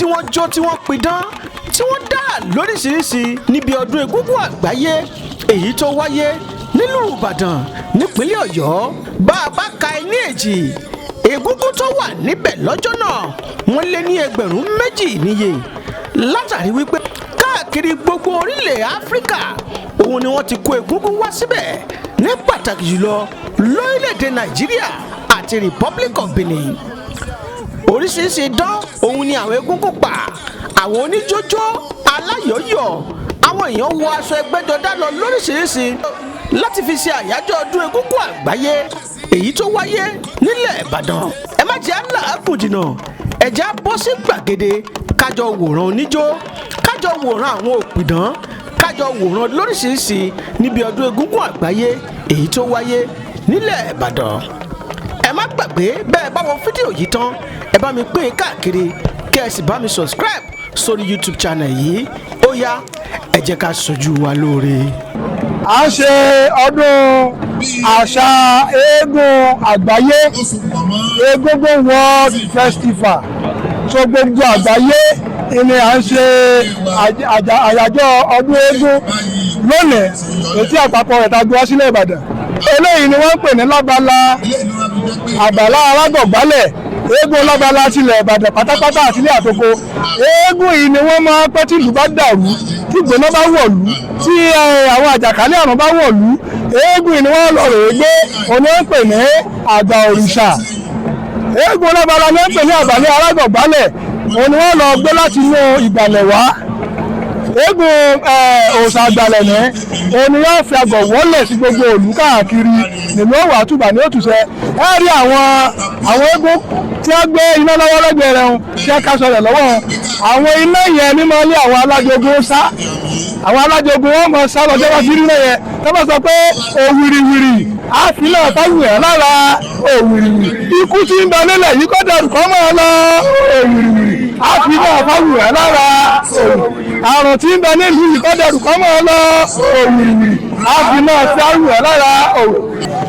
tí wọ́n jó tí wọ́n pidán tí wọ́n dá lóríṣiríṣi níbi ọdún egúngún àgbáyé èyí tó wáyé nílùú Ìbàdàn nípínlẹ̀ Ọ̀yọ́. bá a bá ka ní èjì egúngún tó wà níbẹ̀ lọ́jọ́ náà wọ́n lé ní ẹgbẹ̀rún 2 níye látàrí wípé káàkiri gbogbo orílẹ̀ Áfíríkà òun ni wọ́n ti kó egúngún wá síbẹ̀ ní pàtàkì jùlọ lórílẹ̀‐èdè Nàìjíríà àti Republic of Benin. oríṣiríṣi idán òun ni àwọn egúngún pa àwọn oníjójó aláyọ̀yọ̀ àwọn èèyàn wọ aṣọ ẹgbẹ́jọdá lọ lóríṣiríṣi láti fi ṣe àyájọ́ ọdún egúngún àgbáyé èyí tó wáyé nílẹ̀ Ìbàdàn. ẹ má jẹ́ àlàágùn jìnnà ẹ jẹ́ á bọ́ sí gbàgede kájọ wòran oníjó kájọ wòran àwọn òpìdán kájọ wòran lóríṣiríṣi níbi ọdún egúngún àgbáyé èyí tó wáyé nílẹ̀ Ìbàdàn. ẹ má gbàgbé bẹ́ẹ̀ bá wo fídíò yìí tán ẹ bá mi pín in káàkiri kẹ́ ẹ sì bá mi subscribe sórí YouTube channel yìí. ó yá ẹ jẹ́ ká ṣojú wa lóore. a ṣe ọdún àṣà eégún àgbáyé Egúngún World Festival so gbogbo àgbáyé ni à ń ṣe àyájọ́ ọdún eégún lónìí ètí àpapọ̀ rẹ̀ tá gbé wá sílẹ̀ Ìbàdàn. eléyìí ni wọ́n ń pè ní lábala àgbàlá alágọ̀gbálẹ̀ eégún lábala tilẹ̀ Ìbàdàn pátápátá àti ilé àtòkò. eégún yìí ni wọ́n máa pẹ́ tí ìlú bá dàrú tí ìgbóná bá wọ̀lú tí àwọn àjàkálẹ̀ àrùn bá wọ̀lú eégún yìí ni wọ́n lọ rèé gbé òní ń pè ní àgbà òrìṣà. eégún lábala ni wọ́n ń pè ní àgbàlẹ̀ alágọ̀gbálẹ̀ òní wọ́n lọ gbé láti inú ìgbàlẹ̀ wá. eégún òòṣà àgbàlẹ̀ ní òní yóò fi àgọ̀ wọ́lẹ̀ sí gbogbo òlú káàkiri nínú òwò àtúbà ní òtúnṣe. ẹ rí àwọn eégún tí wọ́n gbé iná lọ́wọ́ lẹ́gbẹ̀ẹ́ rẹ̀ tí wọ́n kaṣọ rẹ̀ lọ́wọ́ àwọn iná yẹn ní máa lé àwọn alájogun sá àwọn alájogun wọn máa sá lọ́jọ́ wá sí iná yẹn tó bá sọ pé òwìrìwìrì àfilẹ̀ ọ̀táwùyàn lára òwìrìwìrì ikú tí ń bẹ nílẹ̀ yìí kọ́ dẹrù kọ́ máa lọ òwìrìwìrì àfilẹ̀ ọ̀táwùyàn lára àrùn tí ń bẹ nílùú yìí kọ́ dẹrù kọ́ máa lọ òwìrìwìrì àfilẹ̀ ọ̀táwùyàn lára òwìrìwìrì.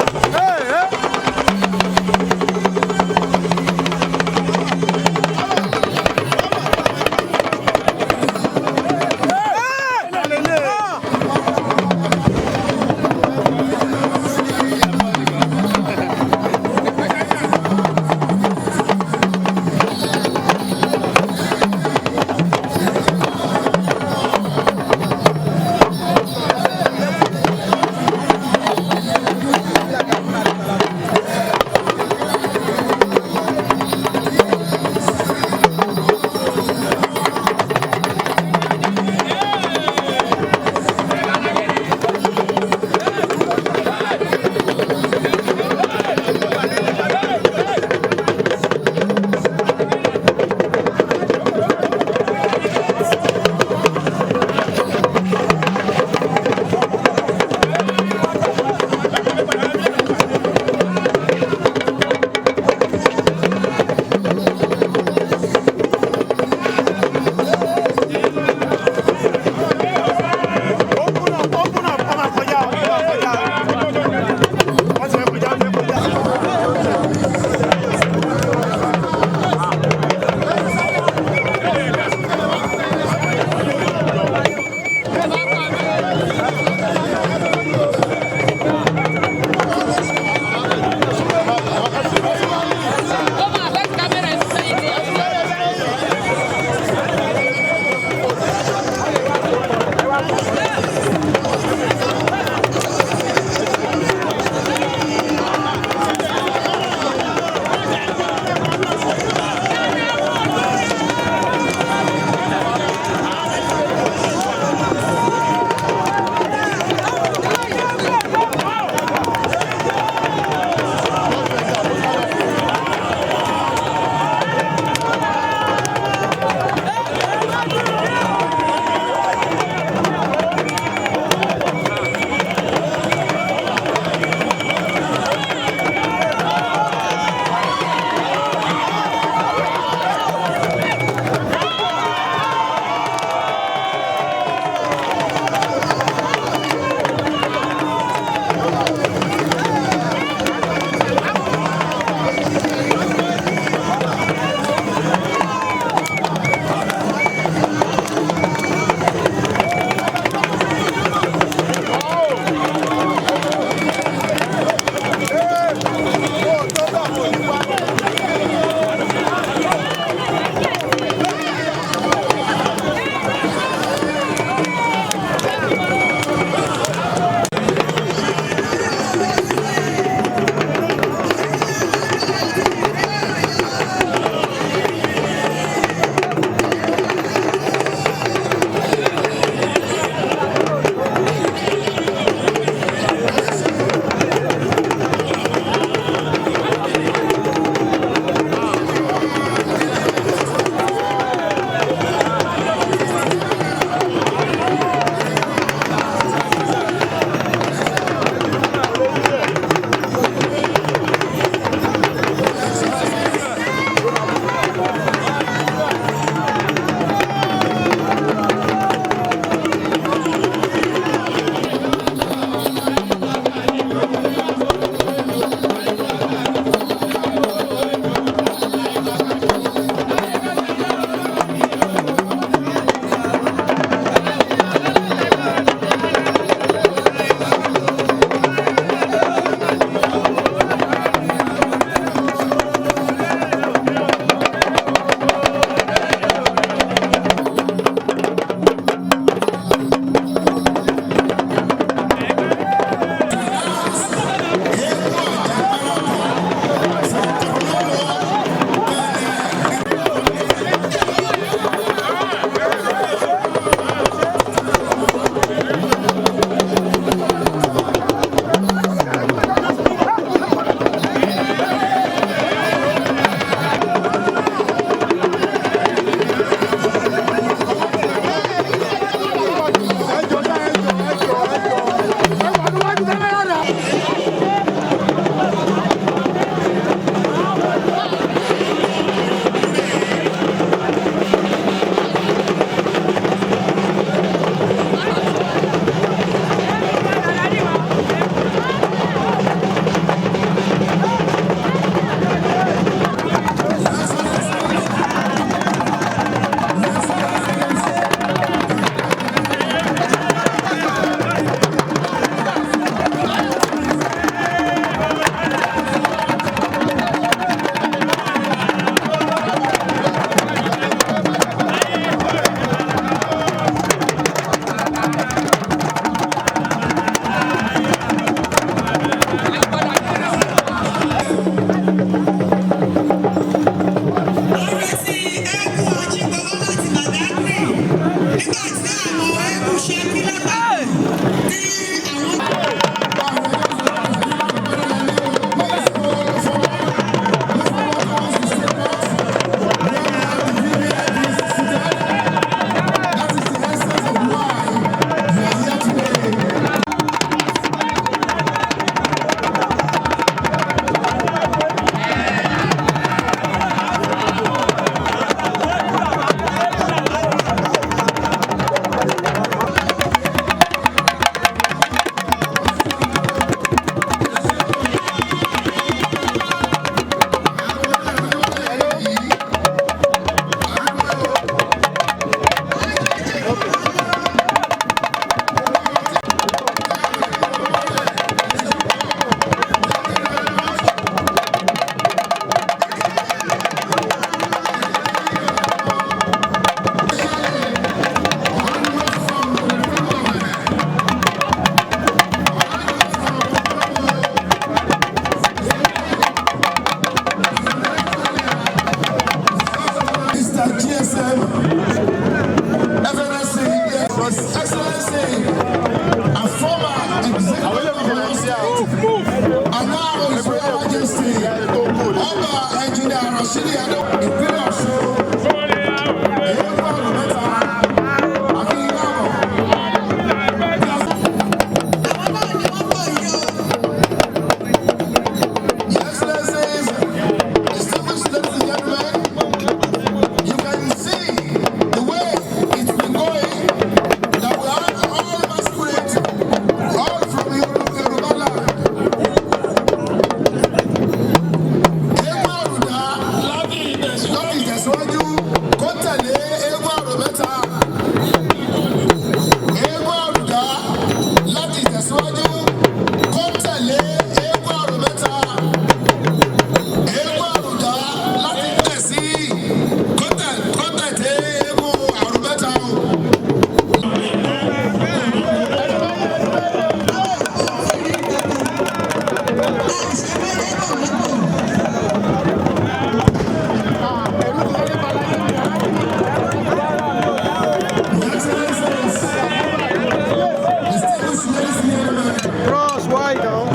Cross wide, though.